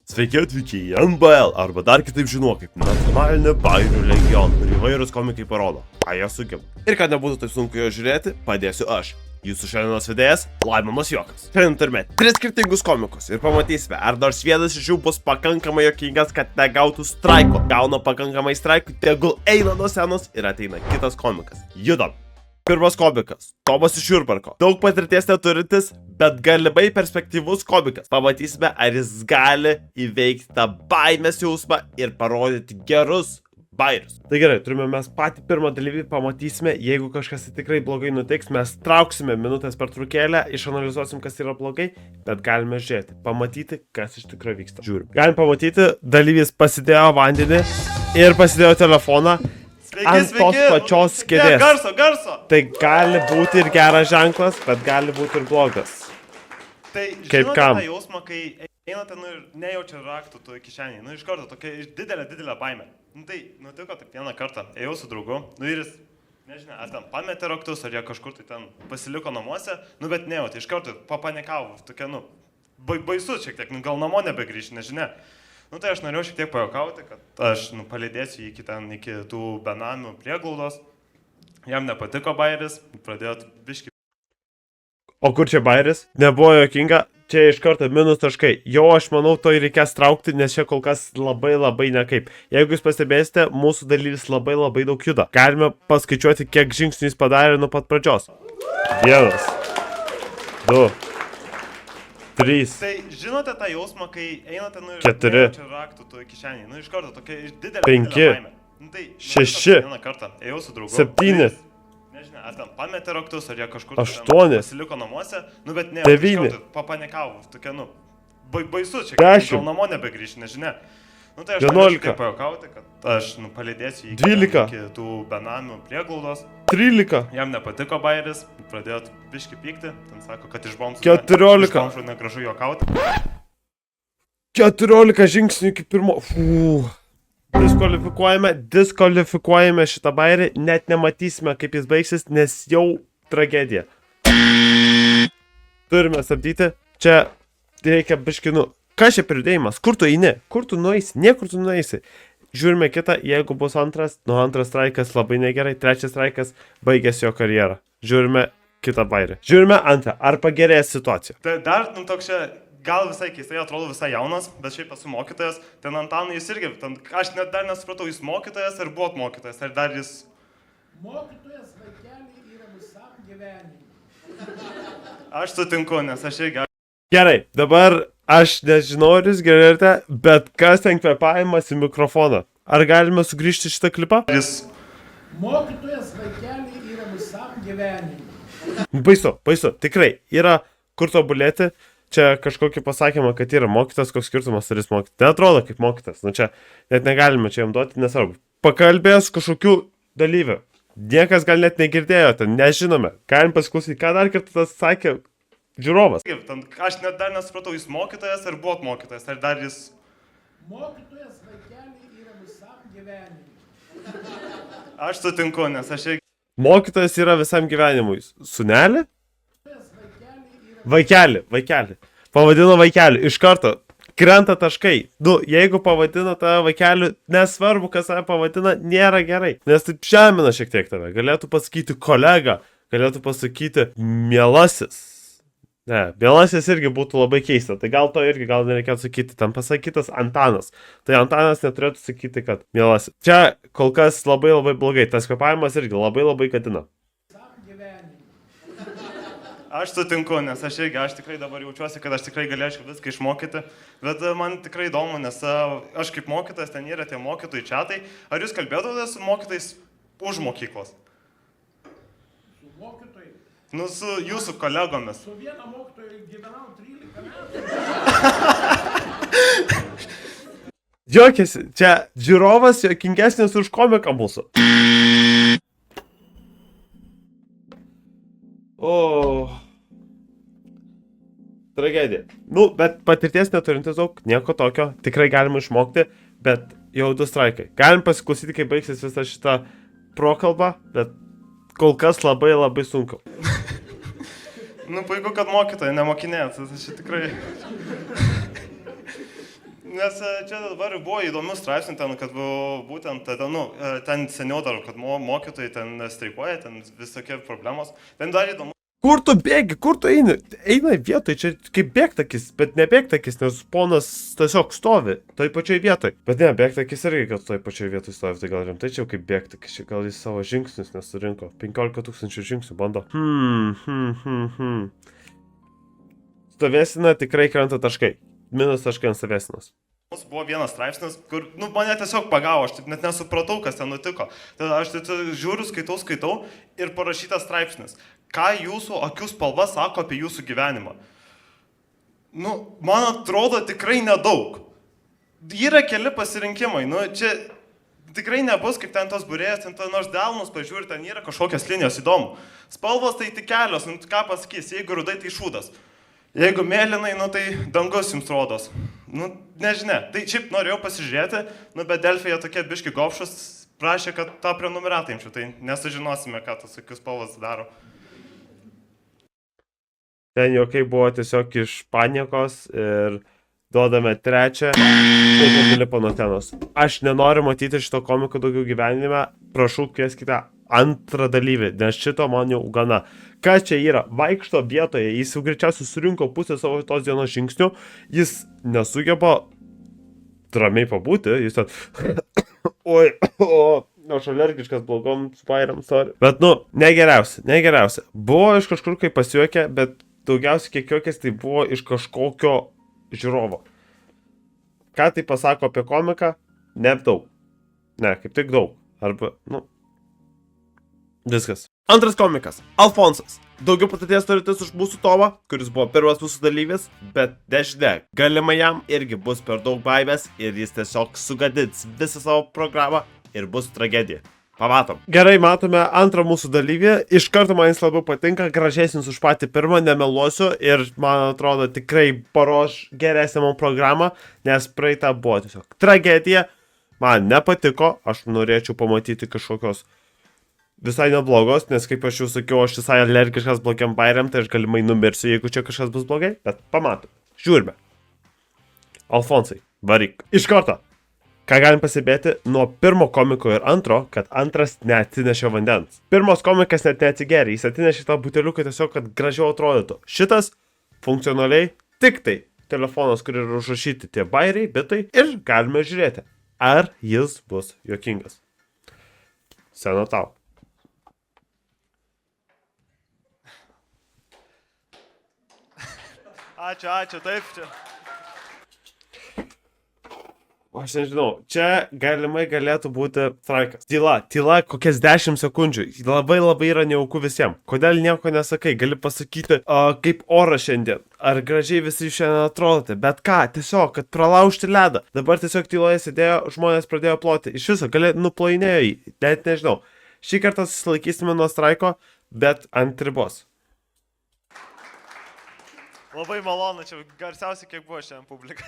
Sveiki atvykę į NBL, arba dar kitaip žinoma kaip nacionalinė bairių legionų, ir įvairūs komikai parodo, ką jie sugeba. Ir kad nebūtų taip sunku jo žiūrėti, padėsiu aš. Jūsų šiandienos vedėjas Laimonas Juokas. Šiandien turime 3 skirtingus komikus ir pamatysime, ar nors vienas iš jų bus pakankamai juokingas, kad negautų straiko. Gauna pakankamai straikų, tegul eina nuo scenos ir ateina kitas komikas. Judam! Pirmas komikas – Tomas iš Jurbarko. Daug patirties neturintis, bet galimai perspektyvus komikas. Pamatysime, ar jis gali įveikti tą baimės jausmą ir parodyti gerus bairius. Tai gerai, turime mes patį pirmą dalyvį, pamatysime, jeigu kažkas tikrai blogai nutiks, mes trauksime minutės pertraukėlę, išanalizuosim, kas yra blogai, bet galime žiūrėti, pamatyti, kas iš tikrųjų vyksta. Žiūrim. Galim pamatyti, dalyvis pasidėjo vandenį ir pasidėjo telefoną. Ant tos pačios kėdės. Garso. Tai gali būti ir geras ženklas, bet gali būti ir blogas. Tai kaip kam? Žinote tą jausmą, kai einate ir nejaučia raktų tu kišenėje. Iš karto tokia didelė baimė. Tai nutiko taip vieną kartą. Ėjau su draugu. Ir jis, nežinia, ar ten pametė raktus, ar jie kažkur tai ten pasiliko namuose. Bet nejauti, iš karto papanikavo. Tokia, baisus šiek tiek. Gal namo nebegrįžti, nežinia. Tai aš norėjau šiek tiek pajuokauti, kad aš palydėsiu iki tų benamių prieglaudos. Jam nepatiko bairis, pradėjo biški. O kur čia bairis? Nebuvo juokinga, čia iš karto minus taškai. Jau aš manau, to reikės traukti, nes čia kol kas labai nekaip. Jeigu jūs pastebėsite, mūsų dalyvis labai daug juda. Galime paskaičiuoti, kiek žingsnių jis padarė nuo pat pradžios. 1, 2, 3. Tai žinote tą jausmą, kai einate ir 4. nejaučia raktų tu kišenėje. Iš karto tokia didelė 5. baimė. Tai 6. Vieną kartą ėjau su draugu. 7. Nežinia, ar ten pametė raktus, ar jie kažkur 8. pasiliko namuose. Bet ne, 9. Papanikavo. Tokia, baisus čia. 10. Gal namo nebegrįžti, nežinia. Tai aš 11. norėjau šiek pajuokauti, kad aš palydėsiu 12. iki tų benamių prieglaudos. 13. Jam nepatiko bairis, pradėjo biški pykti, ten sako, kad iš bombsų 14. negražu juokauti. 14 žingsnių iki pirmo. Diskvalifikuojame šitą bairį, net nematysime, kaip jis baigsis, nes jau tragedija. Turime stabdyti, čia reikia biškinu. Kas čia pridėjimas? Kur tu eini? Kur tu nueisi? Niekur tu nueisi. Žiūrime kitą, jeigu bus antras straikas labai negerai, 3 straikas baigės jo karjerą. Žiūrime kitą bairį. Žiūrime antrą, ar pagerės situacija. Tai dar, toks čia, gal visai keistai, atrodo visai jaunas, bet šiaip esu mokytojas. Ten Antanai jis irgi, aš net dar nesupratau, jis mokytojas ar buvot mokytojas, ar dar jis... Mokytojas vaikeliai yra visam gyvenimui. Aš sutinku, nes aš irgi... Gerai, dabar aš nežinau, ar jūs girdite, bet kas ten kvėpavimas į mikrofoną? Ar galime sugrįžti šitą klipą? Mokytojas vaikeliai yra visam gyvenimui. Baisu, tikrai, yra kur tobulėti. Čia kažkokį pasakymą, kad yra mokytas, koks skirtumas, ar jis mokytas. Neatrodo kaip mokytas, čia net negalime čia jam duoti, nesvarbu. Pakalbės kažkokių dalyvių. Niekas gal net negirdėjo, ten nežinome. Galim pasiklausyti, ką dar kartą tas sakė žiūrovas. Aš net dar nesupratau, jis mokytojas ar buvot mokytojas, ar dar jis... Mokytojas vaikeliai yra visam gyvenimui. Aš sutinku, nes aš irgi... Mokytojas yra visam gyvenimui. Sūnelį? Vaikelį. Pavadino vaikelį. Iš karto. Krenta taškai. Jeigu pavadina tave vaikeliu, nesvarbu, kas tave pavadina, nėra gerai. Nes taip žemina šiek tiek tave. Galėtų pasakyti kolega. Galėtų pasakyti mielasis. Ne, mielasis irgi būtų labai keista. Tai gal to irgi gal nereikėtų sakyti. Ten pasakytas Antanas. Tai Antanas neturėtų sakyti, kad mielasis. Čia kol kas labai blogai. Tas kvėpavimas irgi labai gadina. Aš sutinku, nes aš tikrai dabar jaučiuosi, kad aš tikrai galėčiau viską išmokyti, bet man tikrai įdomu, nes aš kaip mokytas, ten yra tie mokytojai čiatai. Ar jūs kalbėdavote su mokytais už mokyklos? Su mokytojai? Su jūsų kolegomis. Su viena mokytoja gyvenau 13 metų. Juokėsi, čia žiūrovas juokingesnis už komiką mūsų. Tragedija. Bet patirties neturintis daug, nieko tokio, tikrai galima išmokti, bet jau 2 straikai. Galim pasiklausyti, kaip baigsis visą šitą prokalbą, bet kol kas labai sunku. Puiku, kad mokytoja nemokinėt, aš tikrai... Nes čia dabar buvo įdomių straipsnių ten, kad buvo būtent, ten seniau dar, kad mokytojai ten streikuoja, ten visokie problemos. Ten dar įdomu. Kur tu bėgi, kur tu eini? Eina vietoj, čia kaip bėgtakis, bet ne bėgtakis, nes ponas tiesiog stovi toj pačioj vietoj. Bet ne, bėgtakis irgi, kad toj pačioj vietoj stovi, tai gal rimtai čia jau kaip bėgtakis, čia gal jis savo žingsnius nesurinko. 15 000 žingsnių bando. Stovėsina tikrai krenta taškai. Minus taškai ant stovėsinos. Buvo vienas straipsnis, kur, mane tiesiog pagavo, aš net nesupratau, kas ten nutiko. Tada aš žiūriu, skaitau ir parašytas straipsnis. Ką jūsų akių spalva sako apie jūsų gyvenimą? Man atrodo tikrai nedaug. Yra keli pasirinkimai, čia tikrai nebus kaip ten tos būrėjas, ten nors delnus pažiūri, ten yra kažkokios linijos įdomu. Spalvos tai tik kelios, ką pasakys, jeigu rudai tai šūdas. Jeigu mėlynai, tai dangus jums rodos. Nežinia. Tai šiaip norėjau pasižiūrėti, bet Delfyje tokie biški gopšus prašė, kad tą prenumeratą imčiau, tai nesužinosime, ką tas akių spalvas daro. Ten jokai buvo tiesiog iš paniekos ir duodame trečią ir nebelipo nuo tenos. Aš nenoriu matyti šito komiko daugiau gyvenime, prašau kvieskite antrą dalyvį, nes šito man jau gana. Kas čia yra? Vaikšto vietoje, jis jau greičiausiai surinko pusę savo tos dienos žingsnių, jis nesugeba ramiai pabūti, jis ten oi, aš alergiškas blogom spairiam, sorry. Bet negeriausia. Buvo iš kažkur kaip pasijuokė, bet daugiausiai kiek juokės tai buvo iš kažkokio žiūrovo. Ką tai pasako apie komiką? Nedaug. Ne, kaip tik daug. Arba, viskas. Antras komikas. Alfonsas. Daugiau patirties turintis už mūsų Tomą, kuris buvo pirmas mūsų dalyvis, bet nežinia, galimai jam irgi bus per daug baimės ir jis tiesiog sugadins visą savo programą ir bus tragedija. Pamatom. Gerai, matome antrą mūsų dalyvį. Iš karto man jis labiau patinka, gražesnis už patį pirmą, nemeluosiu ir man atrodo tikrai paruoš geresnę mano programą, nes praeitą buvo tiesiog tragedija. Man nepatiko, aš norėčiau pamatyti kažkokios visai neblogos, nes kaip aš jau sakiau, aš visai alergiškas blogiam bairiam, tai aš galimai numirsiu, jeigu čia kažkas bus blogai, bet pamatom. Žiūrime. Alfonsai, varyk. Iš karto. Ką galim pasibėti nuo pirmo komiko ir antro, kad antras neatsinešė vandens. Pirmos komikas net neatsigerė, jis atsinešė tą buteliuką tiesiog, kad gražiau atrodytų. Šitas funkcionaliai tik tai telefonas, kur yra užrašyti tie bairiai, bitai ir galime žiūrėti, ar jis bus juokingas. Sena tau. Ačiū, taip čia. Aš nežinau, čia galimai galėtų būti straikas. Tyla kokias 10 sekundžių. Labai yra nejauku visiems. Kodėl nieko nesakai? Gali pasakyti, kaip oras šiandien. Ar gražiai visi šiandien atrodote. Bet ką, tiesiog, kad pralaužti ledą. Dabar tiesiog tyloje sėdėjo, žmonės pradėjo ploti. Iš viso, nuplainėjo jį. Net nežinau. Šį kartą susilaikysime nuo straiko, bet ant ribos. Labai malonu, čia garsiausiai kiek buvo šiandien publika.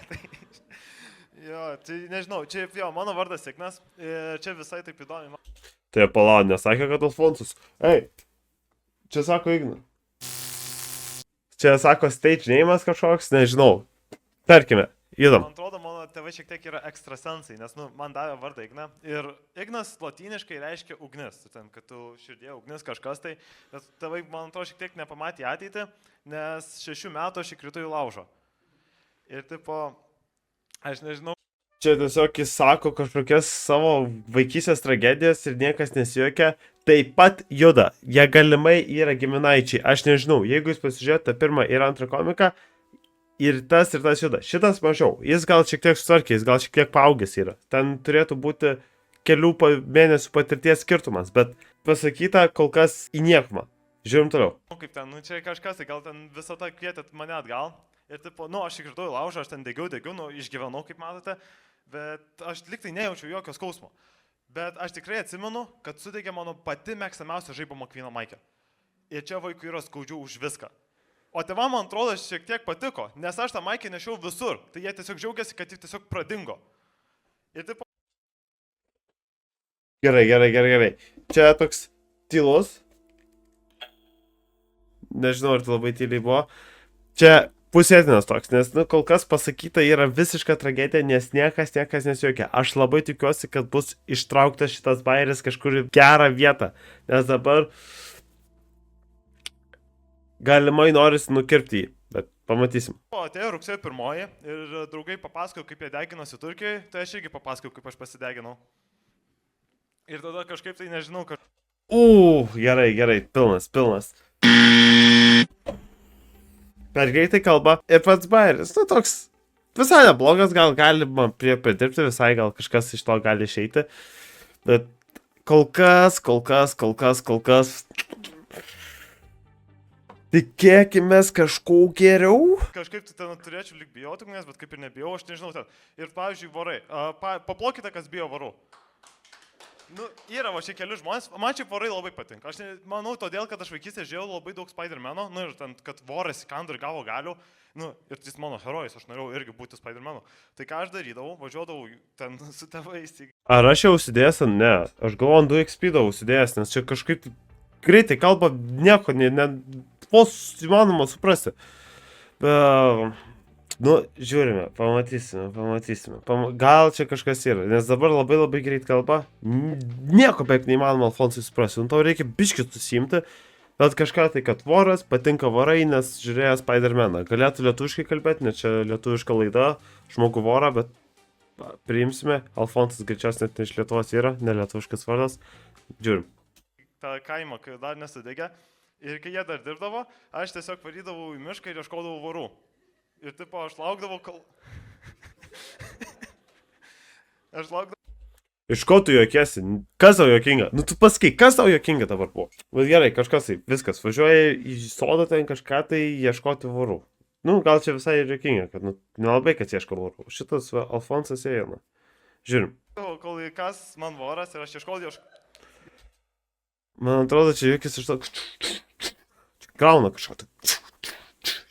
Jo, tai nežinau, čia mano vardas Ignas, čia visai taip įdomi. Tai pala, nesakė, kad Alfonsas. Ei, čia sako Igna. Čia sako stage name'as kažkoks, nežinau. Tarkime, įdom. Man atrodo, mano tėvai šiek tiek yra ekstrasensai, nes man davė vardą Igna. Ir Ignas lotyniškai reiškia ugnis. Ten, kad tu širdie ugnis kažkas tai. Bet tėvai, man atrodo, šiek tiek nepamatė ateitį, nes 6 metų aš įkritau į laužą. Ir tipo... Aš nežinau. Čia tiesiog jis sako kažkokias savo vaikystės tragedijas ir niekas nesijuokia. Taip pat juda. Jie galimai yra giminaičiai. Aš nežinau. Jeigu jūs pasižiūrėjote pirmą ir antrą komiką, ir tas juda. Šitas mažiau. Jis gal šiek tiek sutvarkė, jis gal šiek tiek paaugęs yra. Ten turėtų būti kelių mėnesių patirties skirtumas, bet pasakyta kol kas į niekumą. Žiūrim toliau. Kaip ten, čia kažkas, tai gal ten visą tą kvietėt mane atgal. Ir tipo, aš įkritau į laužą, aš ten degiau, išgyvenau, kaip matote, bet aš liktai nejaučiau jokio skausmo. Bet aš tikrai atsimenu, kad sudegė mano pati mėgstamiausia Žaibo Makvyno maikė. Ir čia vaikui yra skaudžiau už viską. O tėvam, man atrodo, šiek tiek patiko, nes aš tą maikę nešiau visur. Tai jie tiesiog džiaugiasi, kad jis tiesiog pradingo. Ir tipo... Gerai. Čia toks tylus. Nežinau, ar tai labai tyliai buvo. Čia pusėtinas toks, nes, nu, kol kas pasakyta yra visiška tragedija, nes niekas nesijuokia. Aš labai tikiuosi, kad bus ištrauktas šitas bairis kažkur į gerą vietą, nes dabar galimai norisi nukirpti jį, bet pamatysim. O atėjo rugsėjo 1 ir draugai papasakojo, kaip jie deginosi Turkijoje, tai aš irgi papasakojau, kaip aš pasideginau. Ir tada kažkaip tai nežinau, kad... Gerai, pilnas. Per greitai kalba ir pats bairis, nu toks visai neblogas, gal galima pridirbti, visai gal kažkas iš to gali išeiti, bet kol kas. Tikėkimės kažko geriau. Kažkaip tai ten turėčiau lyg bijoti ugnės, bet kaip ir nebijau, aš nežinau ten. Ir pavyzdžiui, vorai. Paplokite, kas bijo varų. Nu, yra va šiek keli žmonės, man čia vorai labai patinka. Aš manau todėl, kad aš vaikystėje žiūrėjau labai daug Spider-Mano, nu ir ten, kad voras įkando ir gavo galių. Nu, ir jis mano herojus, aš norėjau irgi būti Spider-Manu. Tai ką aš darydavau, važiuodavau ten su tėvais. Ar aš jau užsidėjęs, ne. Aš galvoju, 2XP davau užsidėjęs, nes čia kažkaip greitai kalba nieko, vos įmanoma suprasti. Nu, žiūrime, pamatysime. Gal čia kažkas yra, nes dabar labai greit kalba. Nieko beveik neįmanoma Alfonsui suprasti. Nu, tau reikia biškį susimti, bet kažką tai, kad voras, patinka vorai, nes žiūrėjo Spider-Maną. Galėtų lietuviškai kalbėti, nes čia lietuviška laida, žmogų vorą, bet priimsime. Alfonsas greičiausiai net iš Lietuvos yra, ne lietuviškas vardas. Žiūrim. Ta kaimą, kai dar nesidegė. Ir kai jie dar dirbdavo, aš tiesiog varydavau į mišką ir ieškodavau vorų. Ir tipo, aš laukdavau, kol... Iš ko tu juokiesi? Kas tau juokinga? Nu tu pasakai, kas tau juokinga dabar buvo? Bet gerai, kažkas tai, viskas, važiuoja į sodą ten kažką tai ieškoti vorų. Nu, gal čia visai juokinga, kad nelabai kas ieško vorų. Šitas Alfonsas eina. Žiūrim. Kol įkas man voras ir aš ieškodavau... Man atrodo, čia juokis iš to... Gauna kažką.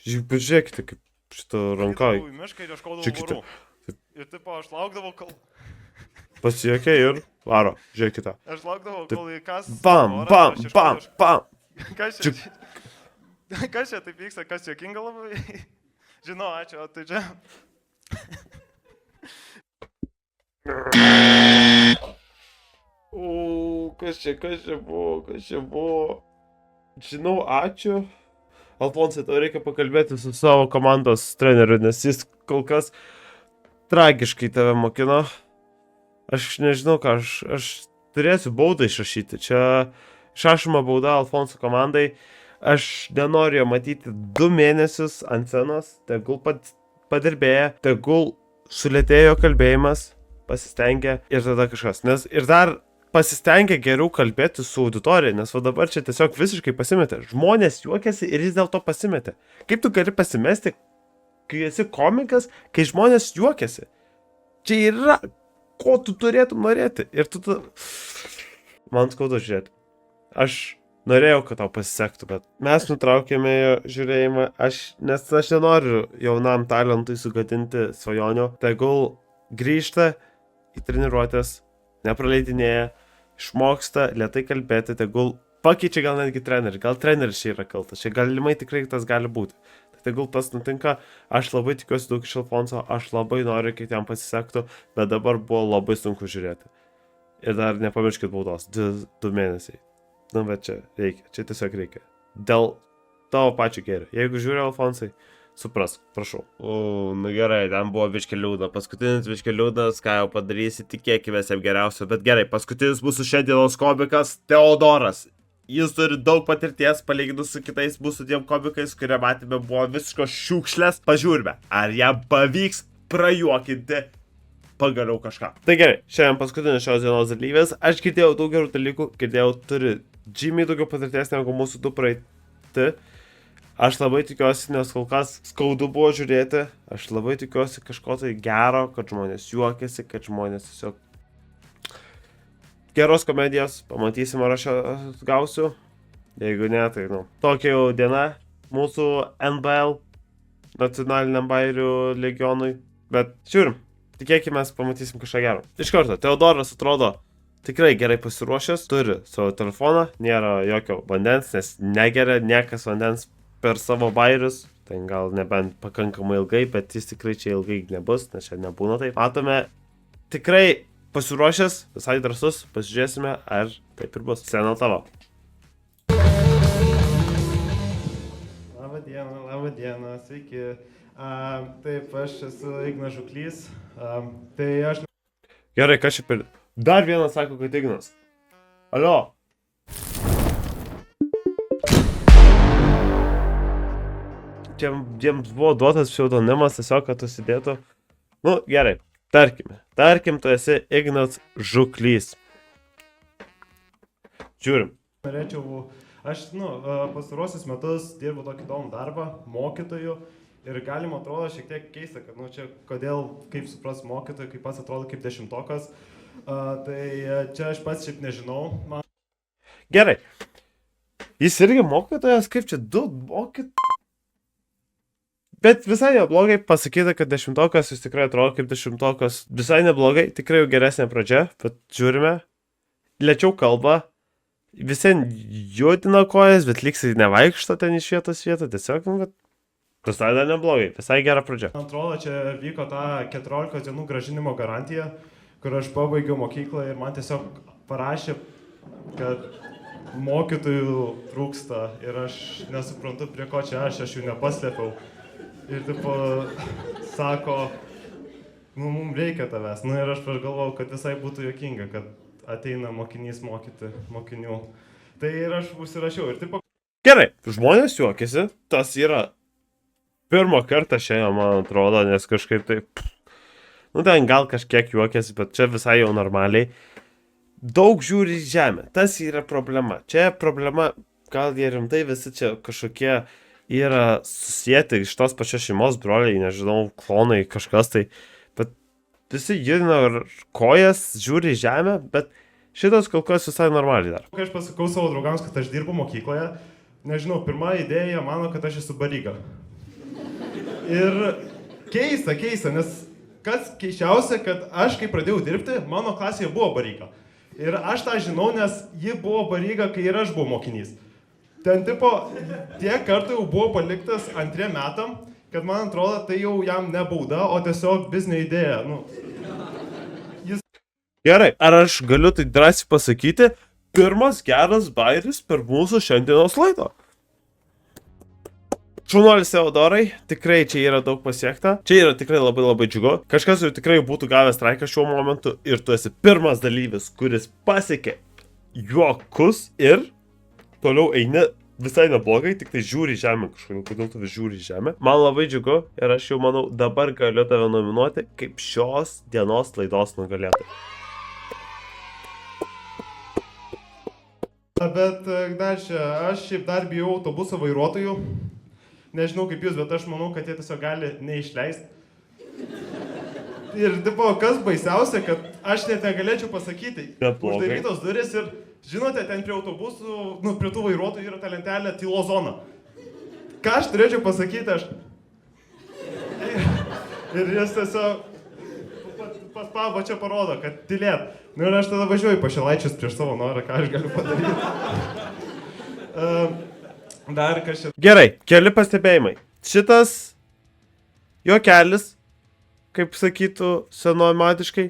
Žiūrėkite, kaip šitą ranką. Į mišką ir ieškodavau vorų. Ir tipo, aš laukdavau, kol... Pasijuokė ir varo. Žiūrėkite. Aš laukdavau, kol įkas... Bam. Kas čia taip vyksta, kas juokinga labai? Žinau, ačiū, tai čia... Kas čia buvo? Žinau, ačiū. Alfonsai, tau reikia pakalbėti su savo komandos treneriu, nes jis kol kas tragiškai tave mokino. Aš nežinau, ką aš turėsiu baudą išrašyti. Čia išrašoma bauda Alfonso komandai. Aš nenoriu jo matyti 2 mėnesius ant scenos, tegul padirbėja, tegul sulėtėjo kalbėjimas, pasistengė ir tada kažkas. Nes ir dar pasistengė geriau kalbėti su auditorija, nes va dabar čia tiesiog visiškai pasimetė. Žmonės juokiasi ir jis dėl to pasimetė. Kaip tu gali pasimesti, kai esi komikas, kai žmonės juokiasi? Čia yra, ko tu turėtum norėti. Ir tu... Man skaudu žiūrėti. Aš norėjau, kad tau pasisektų, bet mes nutraukėme jo žiūrėjimą, nes aš nenoriu jaunam talentui sugadinti svajonių. Tegul grįžta į treniruotės, nepraleidinėja, išmoksta lėtai kalbėti, tegul pakeičia gal netgi trenerį, gal treneris čia yra kaltas, čia galimai tikrai tas gali būti. Tai tegul tas nutinka, aš labai tikiuosi daug iš Alfonso, aš labai noriu, kad jam pasisektų, bet dabar buvo labai sunku žiūrėti. Ir dar nepamirškit baudos, 2 mėnesiai. Nu, bet čia reikia, čia tiesiog reikia. Dėl tavo pačių gėrio. Jeigu žiūri Alfonsai, suprask, prašau. Nu gerai, ten buvo biškė liūdna. Paskutinis biškė liūdnas, ką jau padarysi, tikėkime jam geriausio. Bet gerai, paskutinis mūsų šiandienos komikas Teodoras. Jis turi daug patirties, palyginus su kitais mūsų dviem komikais, kurie matėme buvo visiškos šiukšlės. Pažiūrime, ar jam pavyks prajuokinti pagaliau kažką. Tai gerai, šiandien paskutinis šios dienos dalyvės. Aš girdėjau daug gerų dalykų, girdėjau turi žymiai daugiau patirties negu mūsų 2 praeiti. Aš labai tikiuosi, nes kol kas skaudu buvo žiūrėti, aš labai tikiuosi kažko tai gero, kad žmonės juokiasi, kad žmonės tiesiog geros komedijos, pamatysim, ar aš gausiu, jeigu ne, tai tokia jau diena mūsų NBL, nacionaliniam bairių legionui, bet žiūrim, tikėkime, pamatysim kažką gero. Iš karto, Teodoras atrodo tikrai gerai pasiruošęs, turi savo telefoną, nėra jokio vandens, nes negeria niekas vandens per savo bairius, ten gal nebent pakankamai ilgai, bet jis tikrai čia ilgai nebus, nes čia nebūna taip. Matome, tikrai pasiruošęs, visai drąsus, pasižiūrėsime, ar taip ir bus. Scena tavo. Labą dieną, sveiki. Taip, aš esu Ignas Žuklys. Tai aš... Gerai, kas čia per... Dar vienas sako, kad Ignas. Alio. Čia jiems buvo duotas pseudonimas tiesiog, kad užsidėtų. Nu, gerai, tarkim, tu esi Ignas Žuklys. Žiūrim. Norėčiau, aš, pastarosius metus dirbu tokį įdomų darbą, mokytoju. Ir galima atrodo šiek tiek keista, kad, čia kodėl, kaip supras mokytojų, kaip pats atrodo kaip 10-okas. Tai čia aš pats šiaip nežinau. Gerai. Jis irgi mokytojas, kaip čia du mokytojai. Bet visai neblogai pasakyta, kad 10-okas jis tikrai atrodo kaip 10-okas. Visai neblogai, tikrai jau geresnė pradžia, bet žiūrime. Lėčiau kalba. Visi judina kojas, bet liksai nevaikšto ten iš vietos vietą. Tiesiog, bet visai dar neblogai, visai gera pradžia. Man atrodo, čia vyko ta 14 dienų gražinimo garantija, kur aš pabaigiau mokyklą ir man tiesiog parašė, kad mokytojų trūksta ir aš nesuprantu, prie ko čia aš jų nepaslėpiau. Ir tipo, sako, mums reikia tavęs. Ir aš galvojau, kad visai būtų juokinga, kad ateina mokinys mokyti mokinių. Tai ir aš užsirašiau ir tipo... Gerai, žmonės juokiasi, tas yra pirmą kartą šiandien, man atrodo, nes kažkaip taip... ten gal kažkiek juokiasi, bet čia visai jau normaliai. Daug žiūri į žemę, tas yra problema. Čia problema, gal jie rimtai visi čia kažkokie yra susijęti iš tos pačios šeimos broliai, nežinau, klonai, kažkas tai. Bet visi judina kojas, žiūri į žemę, bet šitas kol kas visai normaliai dar. Kai aš pasakau savo draugams, kad aš dirbu mokykloje, nežinau, pirma idėja mano, kad aš esu baryga. Ir keista, nes kas keiščiausia, kad aš, kai pradėjau dirbti, mano klasėje buvo baryga. Ir aš tą žinau, nes ji buvo baryga, kai ir aš buvau mokinys. Ten tipo, tiek kartų jau buvo paliktas 2 metam, kad man atrodo, tai jau jam ne bauda, o tiesiog biznio idėja. Gerai, ar aš galiu tai drąsiai pasakyti, pirmas geras bairis per mūsų šiandienos laidą. Šaunuolis Teodorai, tikrai čia yra daug pasiekta, čia yra tikrai labai džiugu. Kažkas jau tikrai būtų gavęs straiką šiuo momentu ir tu esi pirmas dalyvis, kuris pasiekė juokus ir toliau eini visai neblogai, tik tai žiūri į žemę kodėl tu vis žiūri į žemę. Man labai džiugu ir aš jau manau, dabar galiu tave nominuoti kaip šios dienos laidos nugalėtoją. Bet dar čia, aš šiaip dar bijau autobuso vairuotojų. Nežinau kaip jūs, bet aš manau, kad jie tiesiog gali neišleisti. Ir tipo, kas baisiausia, kad aš net negalėčiau pasakyti. Uždarytos duris ir, žinote, ten prie autobusų, prie tų vairuotojų yra ta lentelė tylos zona. Ką aš turėčiau pasakyti, aš... Ir jis tiesiog paspavo čia parodo, kad tylėt. Ir aš tada važiuoju Pašilaičius prieš savo norą, ką aš galiu padaryti. Dar kažkaip... Gerai, keli pastebėjimai. Šitas juokelis, kaip sakytų senomatiškai,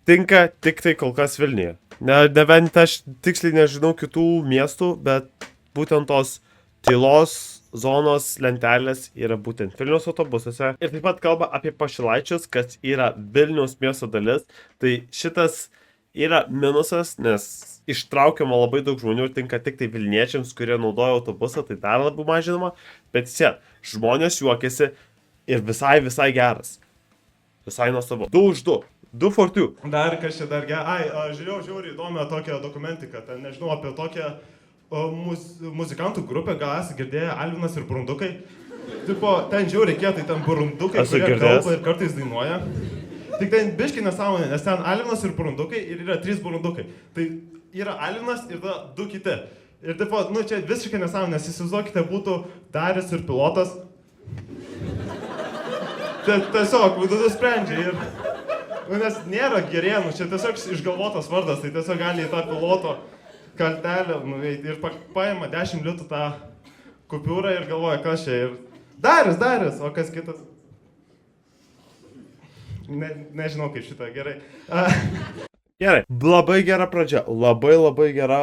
tinka tik tai kol kas Vilniuje. Nebent aš tiksliai nežinau kitų miestų, bet būtent tos tylos zonos lentelės yra būtent Vilniaus autobusuose. Ir taip pat kalba apie Pašilaičius, kas yra Vilniaus miesto dalis. Tai šitas yra minusas, nes ištraukiama labai daug žmonių ir tinka tik tai Vilniečiams, kurie naudoja autobusą, tai dar labiau mažinama. Bet žmonės juokiasi ir visai geras. Visai nuostabu. 2 už 2. 2 for 2. Dar kas čia dar žiūrėjau žiūri įdomią tokią dokumentiką, ten nežinau apie tokią muzikantų grupę, gal esi girdėję Alvinas ir Burundukai. Tipo, ten žiūri kietai, ten Burundukai, kurie kalba ir kartais dainuoja. Tik ten biški nesąmonė, nes ten Alvinas ir Burundukai ir yra 3 Burundukai. Tai yra Alvinas ir tada 2 kiti. Ir tipo, čia visiškai nesąmonė, nes įsivaizduokite būtų Darius ir pilotas. Tiesiog, tu sprendžiai ir... Nes nėra Gerėnų, čia tiesiog išgalvotas vardas, tai tiesiog gali į tą piloto kaltelę nuveiti ir paima 10 litų tą kupiūrą ir galvoja, kas čia. Ir Darius, o kas kitas? Nežinau kaip šitą, gerai. Gerai, labai gera pradžia, labai gera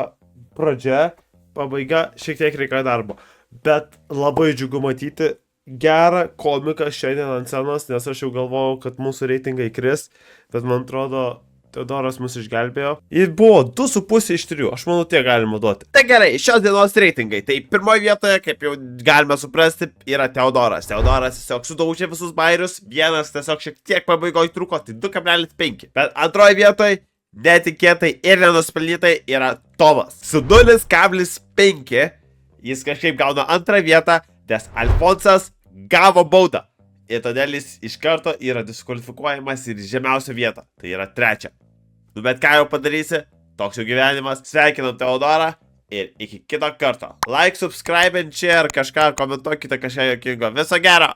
pradžia, pabaiga šiek tiek reikia darbo, bet labai džiugu matyti gerą komiką šiandien ant scenos, nes aš jau galvojau, kad mūsų reitingai kris, bet man atrodo, Teodoras mus išgelbėjo. Ir buvo 2,5 iš 3, aš manau, tiek galima duoti. Tai gerai, šios dienos reitingai. Tai pirmoje vietoje, kaip jau galime suprasti, yra Teodoras. Teodoras tiesiog sudaužė visus bairius, vienas tiesiog šiek tiek pabaigoje truko, tai 2,5. Bet antroje vietoje, netikėtai ir nenuspelnytai, yra Tomas. Su 0,5 jis kažkaip gauna antrą vietą, nes Alfonsas gavo baudą. Ir todėl jis iš karto yra diskvalifikuojamas ir žemiausią vietą. Tai yra 3. Nu bet ką jau padarysi, toks jau gyvenimas. Sveikinam Teodorą ir iki kito karto. Like, subscribe, share, kažką komentuokite kažką jokingo. Viso gero!